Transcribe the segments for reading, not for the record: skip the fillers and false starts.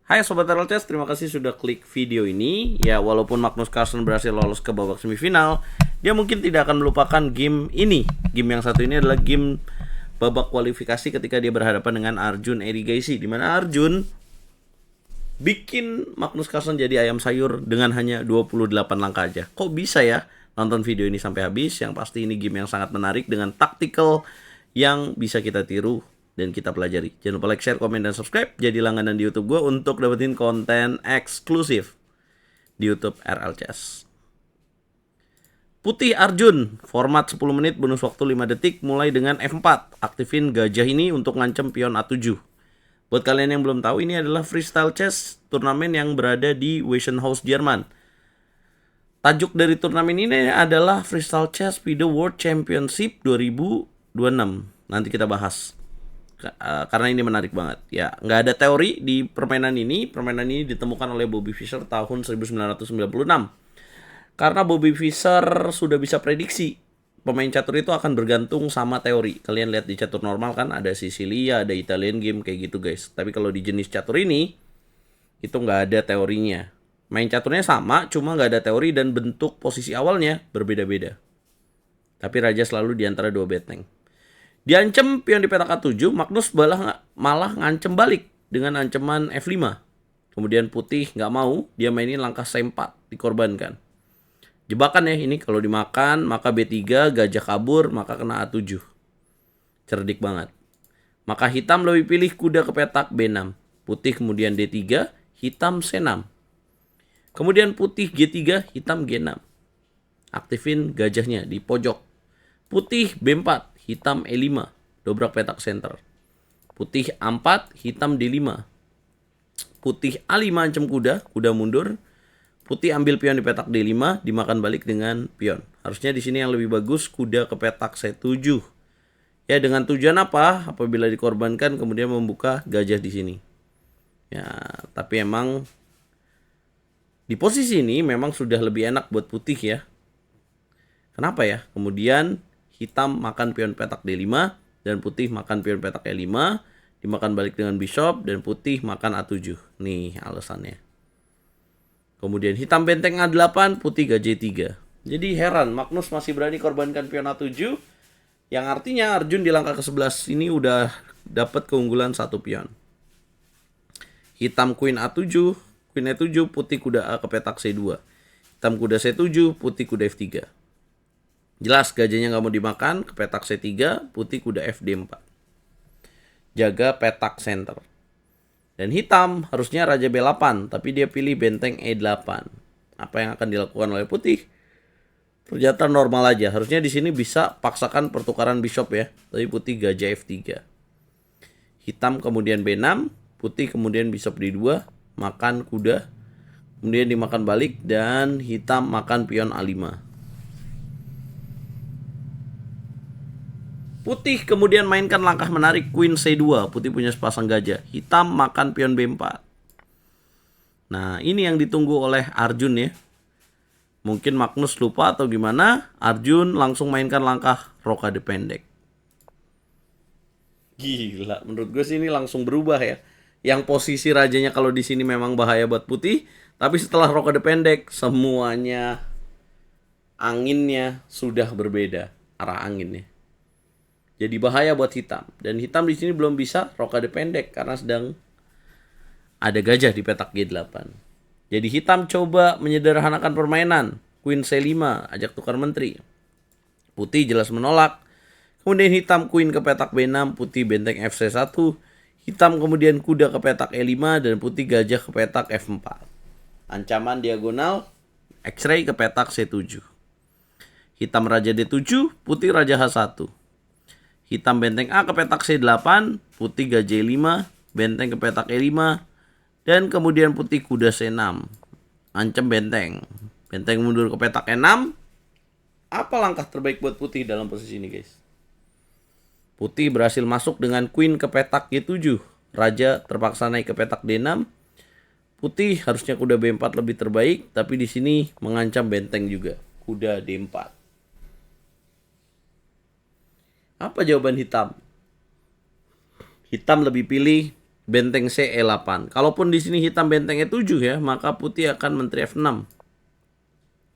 Hai Sobat RLCS, terima kasih sudah klik video ini. Ya, walaupun Magnus Carlsen berhasil lolos ke babak semifinal, dia mungkin tidak akan melupakan game ini. Game yang satu ini adalah game babak kualifikasi ketika dia berhadapan dengan Arjun Erigaisi, di mana Arjun bikin Magnus Carlsen jadi ayam sayur dengan hanya 28 langkah aja. Kok bisa ya? Nonton video ini sampai habis. Yang pasti ini game yang sangat menarik dengan tactical yang bisa kita tiru dan kita pelajari. Jangan lupa like, share, komen, dan subscribe. Jadi langganan di YouTube gue untuk dapetin konten eksklusif di YouTube RLCS. Putih Arjun, format 10 menit, bonus waktu 5 detik, mulai dengan F4. Aktifin gajah ini untuk ngancem pion A7. Buat kalian yang belum tahu, ini adalah freestyle chess turnamen yang berada di Weissenhaus, Jerman. Tajuk dari turnamen ini adalah Freestyle Chess FIDE World Championship 2026. Nanti kita bahas. Karena ini menarik banget. Ya, nggak ada teori di permainan ini. Permainan ini ditemukan oleh Bobby Fischer tahun 1996. Karena Bobby Fischer sudah bisa prediksi pemain catur itu akan bergantung sama teori. Kalian lihat di catur normal kan ada Sicilia, ada Italian game kayak gitu guys. Tapi kalau di jenis catur ini itu nggak ada teorinya. Main caturnya sama, cuma nggak ada teori dan bentuk posisi awalnya berbeda-beda. Tapi raja selalu di antara dua benteng. Diancam pion di petak A7, Magnus malah ngancem balik dengan ancaman F5. Kemudian putih nggak mau, dia mainin langkah C4, dikorbankan. Jebakan ya ini, kalau dimakan maka B3, gajah kabur, maka kena A7. Cerdik banget. Maka hitam lebih pilih kuda ke petak B6. Putih kemudian D3, hitam C6. Kemudian putih G3, hitam G6. Aktifin gajahnya di pojok. Putih B4, hitam E5, dobrak petak center. Putih A4, hitam D5. Putih A5 ancam kuda, kuda mundur. Putih ambil pion di petak D5, dimakan balik dengan pion. Harusnya di sini yang lebih bagus kuda ke petak C7. Ya, dengan tujuan apa? Apabila dikorbankan kemudian membuka gajah di sini. Ya, tapi emang di posisi ini memang sudah lebih enak buat putih ya. Kenapa ya? Kemudian hitam makan pion petak D5 dan putih makan pion petak E5, dimakan balik dengan bishop dan putih makan A7. Nih alasannya. Kemudian hitam benteng A8, putih gajah 3. Jadi heran, Magnus masih berani korbankan pion A7, yang artinya Arjun di langkah ke-11 ini udah dapat keunggulan satu pion. Hitam queen A7, queen E7, putih kuda A ke petak C2. Hitam kuda C7, putih kuda F3. Jelas gajahnya nggak mau dimakan, ke petak C3, putih kuda FD4. Jaga petak center. Dan hitam harusnya raja B8, tapi dia pilih benteng E8. Apa yang akan dilakukan oleh putih? Ternyata normal aja. Harusnya di sini bisa paksakan pertukaran bishop ya. Tapi putih gajah F3. Hitam kemudian B6, putih kemudian bishop D2, makan kuda. Kemudian dimakan balik dan hitam makan pion A5. Putih kemudian mainkan langkah menarik queen C2. Putih punya sepasang gajah. Hitam makan pion B4. Nah, ini yang ditunggu oleh Arjun ya. Mungkin Magnus lupa atau gimana. Arjun langsung mainkan langkah rokade pendek. Gila, menurut gue sih ini langsung berubah ya. Yang posisi rajanya kalau di sini memang bahaya buat putih, tapi setelah rokade pendek semuanya anginnya sudah berbeda, arah anginnya. Jadi bahaya buat hitam. Dan hitam di sini belum bisa rokade pendek karena sedang ada gajah di petak G8. Jadi hitam coba menyederhanakan permainan. Queen C5, ajak tukar menteri. Putih jelas menolak. Kemudian hitam queen ke petak B6, putih benteng FC1. Hitam kemudian kuda ke petak E5 dan putih gajah ke petak F4. Ancaman diagonal X-ray ke petak C7. Hitam raja D7, putih raja H1. Hitam benteng A ke petak C8, putih gajah E5, benteng ke petak E5, dan kemudian putih kuda C6. Ancam benteng. Benteng mundur ke petak E6. Apa langkah terbaik buat putih dalam posisi ini guys? Putih berhasil masuk dengan queen ke petak G7. Raja terpaksa naik ke petak D6. Putih harusnya kuda B4 lebih terbaik, tapi di sini mengancam benteng juga. Kuda D4. Apa jawaban hitam? Hitam lebih pilih benteng C E8. Kalaupun di sini hitam benteng E7 ya, maka putih akan menteri F6.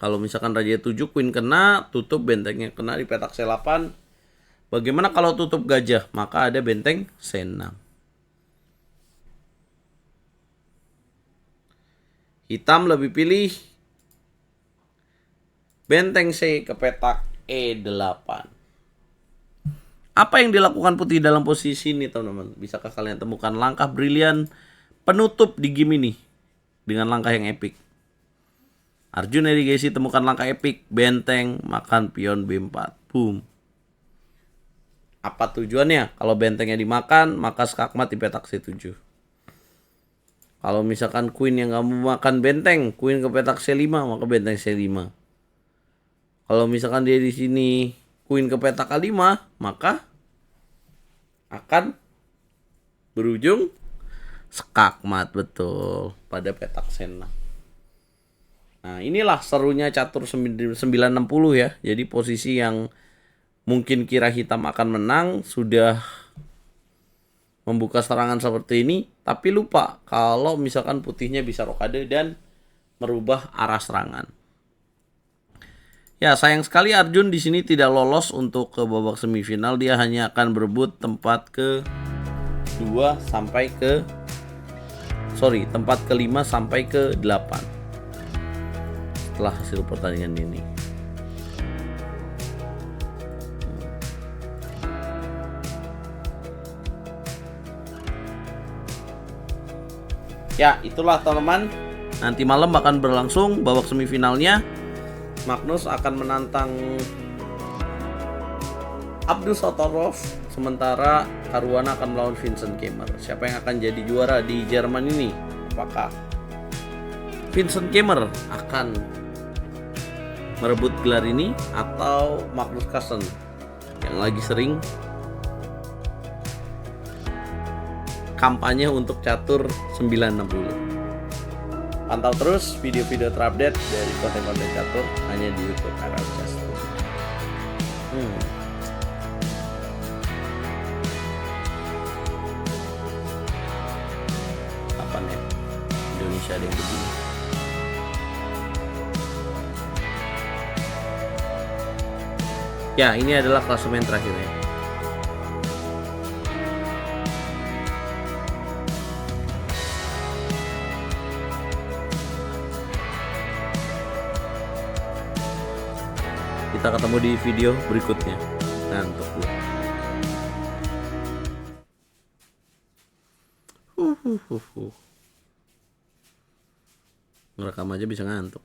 Kalau misalkan raja E7 queen kena, tutup bentengnya kena di petak C8. Bagaimana kalau tutup gajah? Maka ada benteng C6. Hitam lebih pilih benteng C ke petak E8. Apa yang dilakukan putih dalam posisi ini, teman-teman? Bisakah kalian temukan langkah brilian penutup di game ini dengan langkah yang epik? Arjun Erigasi temukan langkah epik, benteng makan pion B4. Boom. Apa tujuannya? Kalau bentengnya dimakan, maka skakmat di petak C7. Kalau misalkan queen yang nggak mau makan benteng, queen ke petak C5, maka benteng C5. Kalau misalkan dia di sini queen ke petak A5, maka akan berujung skakmat, betul, pada petak C6. Nah, inilah serunya catur 960 ya. Jadi posisi yang mungkin kira hitam akan menang sudah membuka serangan seperti ini, tapi lupa kalau misalkan putihnya bisa rokade dan merubah arah serangan. Ya, sayang sekali Arjun di sini tidak lolos untuk ke babak semifinal. Dia hanya akan berebut tempat ke-2 sampai tempat ke-5 sampai ke-8 setelah hasil pertandingan ini. Ya, itulah teman-teman. Nanti malam akan berlangsung babak semifinalnya. Magnus akan menantang Abdul Satorov, sementara Caruana akan melawan Vincent Keimer. Siapa yang akan jadi juara di Jerman ini? Apakah Vincent Keimer akan merebut gelar ini atau Magnus Carlsen yang lagi sering kampanye untuk catur 960? Pantau terus video-video terupdate dari konten-konten catur hanya di YouTube RL Chess. Apa nih? Indonesia ada yang begini. Ya, ini adalah klasemen terakhirnya. Kita ketemu di video berikutnya. Ngantuk gue. Ngerekam aja bisa ngantuk.